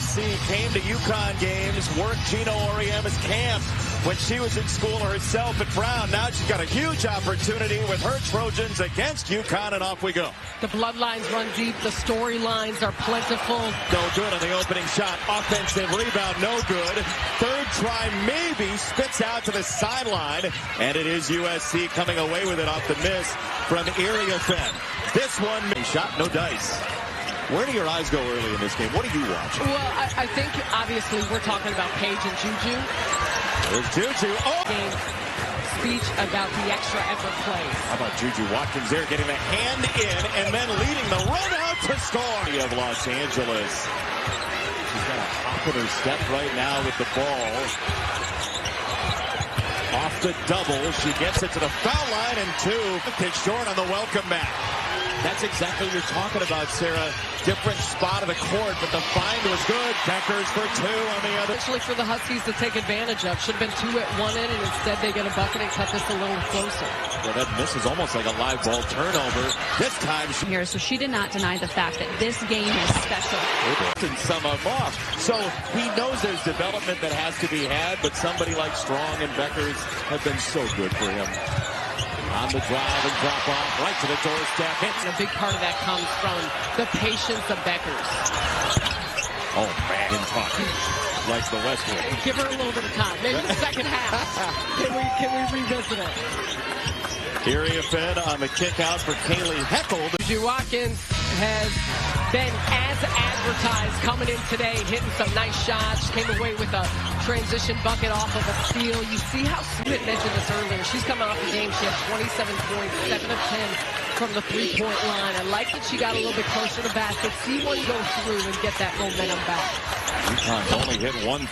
USC came to UConn games, worked Gino Auriemma's camp when she was in school herself at Brown. Now she's got a huge opportunity with her Trojans against UConn, and off we go. The bloodlines run deep. The storylines are plentiful. No good on the opening shot. Offensive rebound, no good. Third try, maybe, spits out to the sideline, and it is USC coming away with it off the miss from Iriafen. This one, shot, no dice. Where do your eyes go early in this game? What do you watch? Well, I think, obviously, we're talking about Paige and Juju. There's Juju. Oh! Game speech about the extra effort plays. How about Juju Watkins there getting the hand in and then leading the run out to score of Los Angeles. She's got a hop in her step right now with the ball. Off the double. She gets it to the foul line and two. It's short on the welcome mat. That's exactly what you're talking about, Sarah. Different spot of the court, but the find was good. Bueckers for two on the other. Actually, for the Huskies to take advantage of. Should have been two at one end, and instead they get a bucket and cut this a little closer. Well, that miss is almost like a live ball turnover. This time here, so she did not deny the fact that this game is special. And some of them off. So he knows there's development that has to be had, but somebody like Strong and Bueckers have been so good for him. On the drive and drop off right to the doorstep. And a big part of that comes from the patience of Bueckers. Oh, man, in talk. Like the Westwood. Give her a little bit of time. Maybe the second half. Can we revisit it? Iriafen on the kick out for Kaylee Heckel. Juju Watkins has been as advertised coming in today, hitting some nice shots. Came away with a transition bucket off of a steal. You see how Smith mentioned this earlier. She's coming off the game. She had 27 points, 7 of 10 from the three-point line. I like that she got a little bit closer to the basket. See one go through and get that momentum back. UConn's only hit 1-3.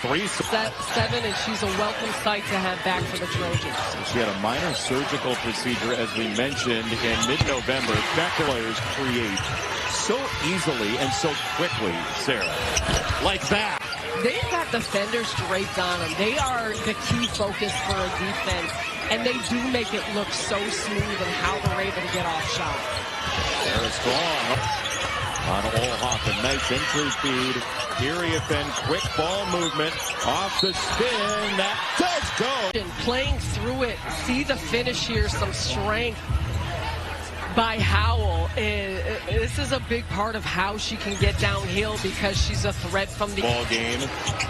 Seven, and she's a welcome sight to have back for the Trojans. She had a minor surgical procedure, as we mentioned, in mid-November. Bueckers create so easily and so quickly, Sarah. Like that. They've got defenders draped on them. They are the key focus for a defense, and they do make it look so smooth and how they're able to get off shot. Sarah Strong on Olhoff, a nice entry feed. Iriafen, quick ball movement off the spin. That does go. Playing through it, see the finish here, some strength by Howell. This is a big part of how she can get downhill because she's a threat from the ball game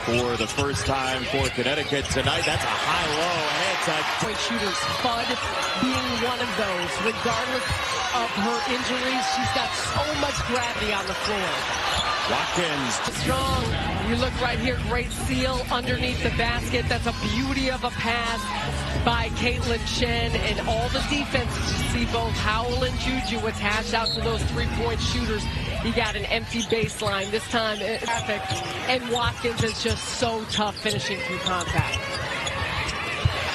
for the first time for Connecticut tonight. That's a high-low, and it's a point shooters. Fudd being one of those. Regardless of her injuries, she's got so much gravity on the floor. Watkins. Strong. You look right here, great seal underneath the basket. That's a beauty of a pass by Caitlin Chen, and all the defenses. You see both Howell and Juju attached out to those three-point shooters. You got an empty baseline. This time, traffic, and Watkins is just so tough finishing through contact.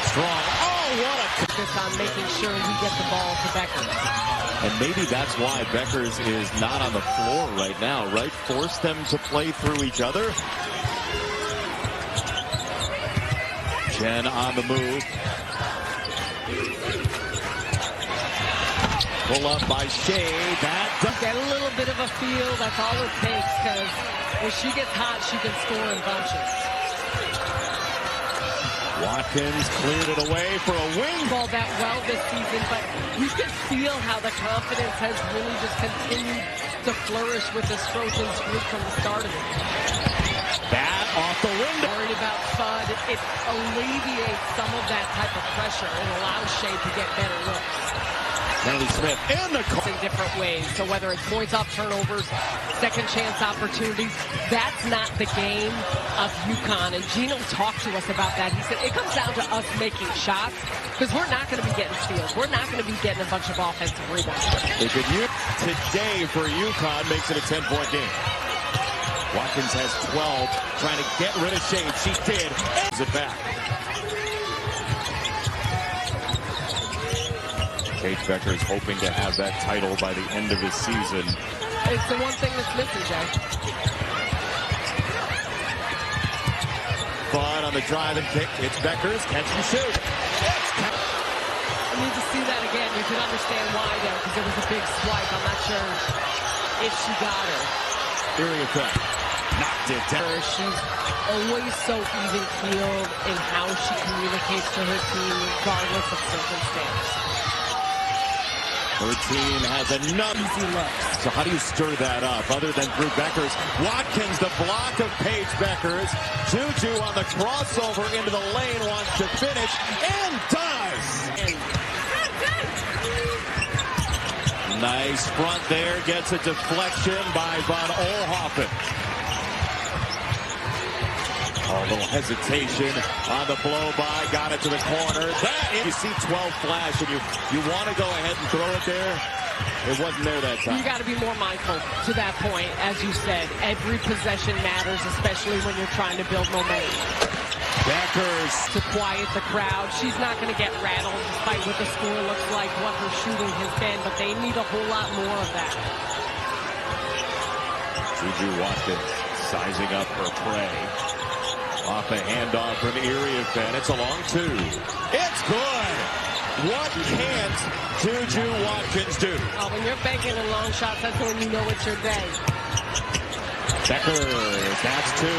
Strong. Oh, what a focus on making sure we get the ball to Bueckers. And maybe that's why Bueckers is not on the floor right now, right? Force them to play through each other. Chen on the move. Pull up by Shea. That does get a little bit of a feel. That's all it takes, because when she gets hot, she can score in bunches. Watkins cleared it away for a wing. Ball that well this season, but you can feel how the confidence has really just continued to flourish with this Trojans group from the start of it. That off the window. Worried about Fudd. It alleviates some of that type of pressure and allows Shea to get better looks. Kennedy Smith in the in different ways. So whether it's points off turnovers, second chance opportunities, that's not the game of UConn. And Gino talked to us about that. He said it comes down to us making shots, because we're not going to be getting steals. We're not going to be getting a bunch of offensive rebounds. They could use today for UConn, makes it a 10-point game. Watkins has 12, trying to get rid of Shea. She did. Is it back? Paige Bueckers hoping to have that title by the end of the season. It's the one thing that's missing, Jay. Fun on the drive and kick. It's Bueckers. Catch and shoot. I need to see that again. You can understand why, though, because it was a big swipe. I'm not sure if she got her. Iriafen. Knocked it down. She's always so even-keeled in how she communicates to her team, regardless of circumstance. Her team has enough easy looks. So how do you stir that up other than through Bueckers? Watkins, the block of Paige Bueckers. Juju on the crossover into the lane, wants to finish, and does! Nice front there, gets a deflection by Von Oelhoffen. Oh, a little hesitation on the blow by, got it to the corner. You see 12 flash and you want to go ahead and throw it there. It wasn't there that time. You got to be more mindful to that point, as you said. Every possession matters, especially when you're trying to build momentum. Bueckers to quiet the crowd. She's not going to get rattled despite what the score looks like, what her shooting has been, but they need a whole lot more of that. Juju Watkins sizing up her prey. Off a handoff from Iriafen. It's a long two. It's good. What can't Juju Watkins do? Oh, when you're banking in long shots, that's when you know it's your day. Bueckers, that's two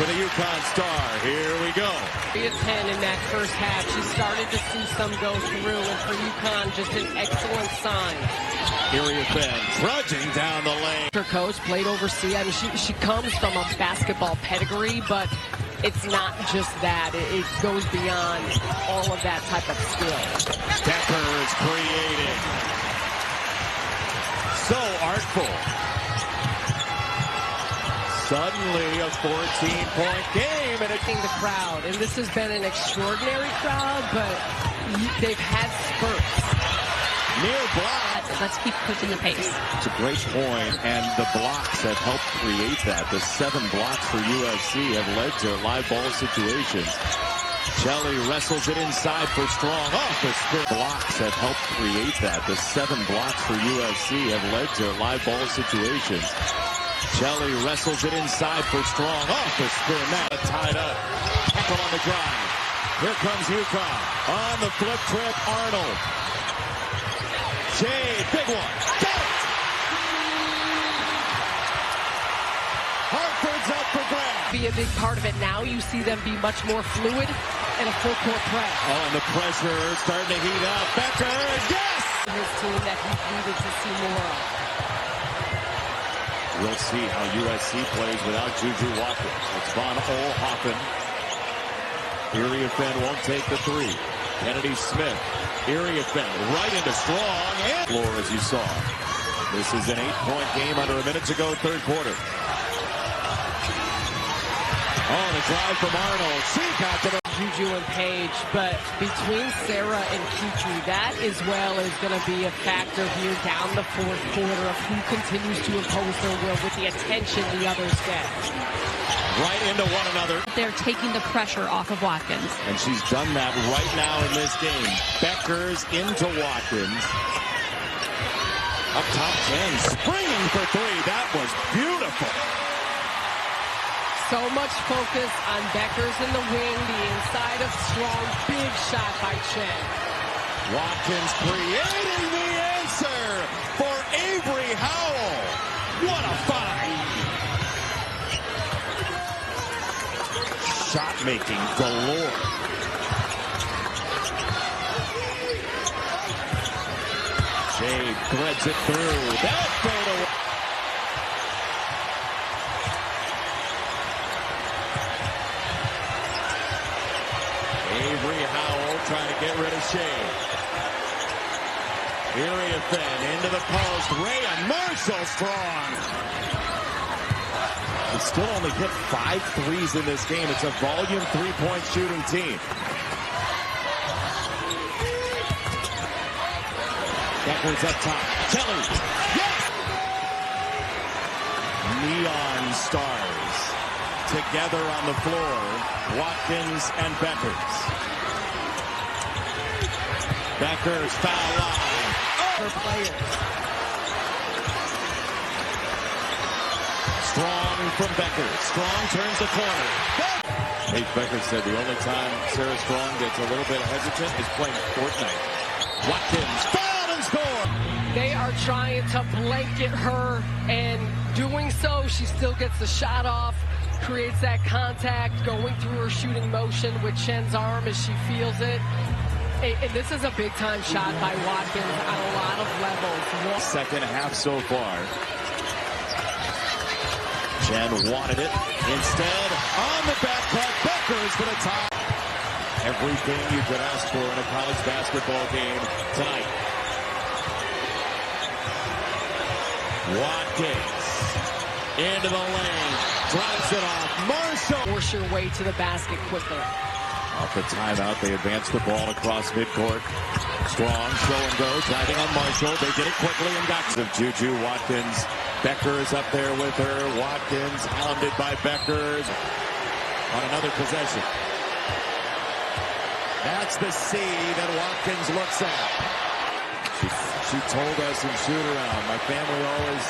for the UConn star. Here we go. 3-10 in that first half. She started to see some go through, and for UConn, just an excellent sign. Iriafen trudging down the lane. Her coach played overseas. I mean, she comes from a basketball pedigree, but it's not just that. It goes beyond all of that type of skill. Bueckers creating. So artful. Suddenly a 14-point game, and it's the crowd. And this has been an extraordinary crowd, but they've had spurts. Near block. Let's keep pushing the pace. It's a great point, and the blocks have helped create that. The 7 blocks for USC have led to live ball situations. Shelley wrestles it inside for Strong. Off the spin. Blocks have helped create that. The 7 blocks for USC have led to live ball situations. Shelley wrestles it inside for Strong. Off the spin. Now tied up. Tackle on the drive. Here comes UConn. On the flip trip, Arnold. Jade, big one. Got it! Hartford's up for grabs. Be a big part of it now. You see them be much more fluid and a full court press. Oh, and the pressure starting to heat up. Bueckers, yes! His team that he needed to see more of. We'll see how USC plays without Juju Watkins. It's Von Oelhoffen. Iriafen won't take the three. Kennedy Smith. Iriafen right into Strong. And floor as you saw. This is an 8-point game under a minute to go, third quarter. Oh, the drive from Arnold. She got to the Juju and Paige, but between Sarah and Kiki, that as well is going to be a factor here down the fourth quarter of who continues to impose their will with the attention the others get. Right into one another. They're taking the pressure off of Watkins. And she's done that right now in this game. Bueckers into Watkins. Up top 10, springing for three. That was beautiful. So much focus on Bueckers in the wing, the inside of Strong. Big shot by Chen. Watkins creating the answer for Avery Howell. What a find. Shot making galore. Jade threads it through. That fadeaway. Avery Howell trying to get rid of Shade. Iriafen into the post. Rhea Marshall Strong. It's still only hit 5 threes in this game. It's a volume 3-point shooting team. Bueckers up top. Kelly. Yes! Neon stars together on the floor. Watkins and Bueckers. Bueckers foul line. For players. Strong from Bueckers. Strong turns the corner. Paige Bueckers said the only time Sarah Strong gets a little bit hesitant is playing Fortnite. Watkins fouled and scored. They are trying to blanket her, and doing so, she still gets the shot off, creates that contact, going through her shooting motion with Chen's arm as she feels it. And this is a big-time shot by Watkins on a lot of levels. Second half so far. Chen wanted it. Instead, on the back cut, Bueckers for the top. Everything you could ask for in a college basketball game tonight. Watkins into the lane, drops it off. Marshall. Force your way to the basket quicker. Off the timeout, they advance the ball across midcourt. Strong, show and go, driving on Marshall. They did it quickly and got to Juju Watkins. Bueckers up there with her. Watkins hounded by Bueckers on another possession. That's the C that Watkins looks at. She told us in shoot-around, my family always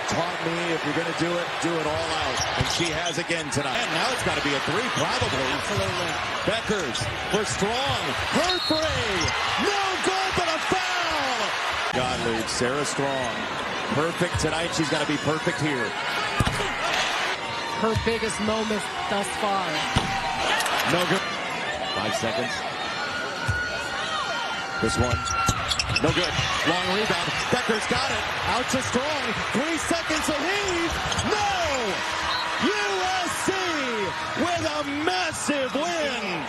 taught me if you're going to do it all out. And she has again tonight. And now it's got to be a three, probably. Absolutely. Bueckers for Strong. Her three. No good, but a foul. God leads Sarah Strong. Perfect tonight. She's got to be perfect here. Her biggest moment thus far. No good. 5 seconds. This one. No good. Long rebound. Bueckers got it. Out to Strong. 3 seconds to leave. No! USC with a massive win.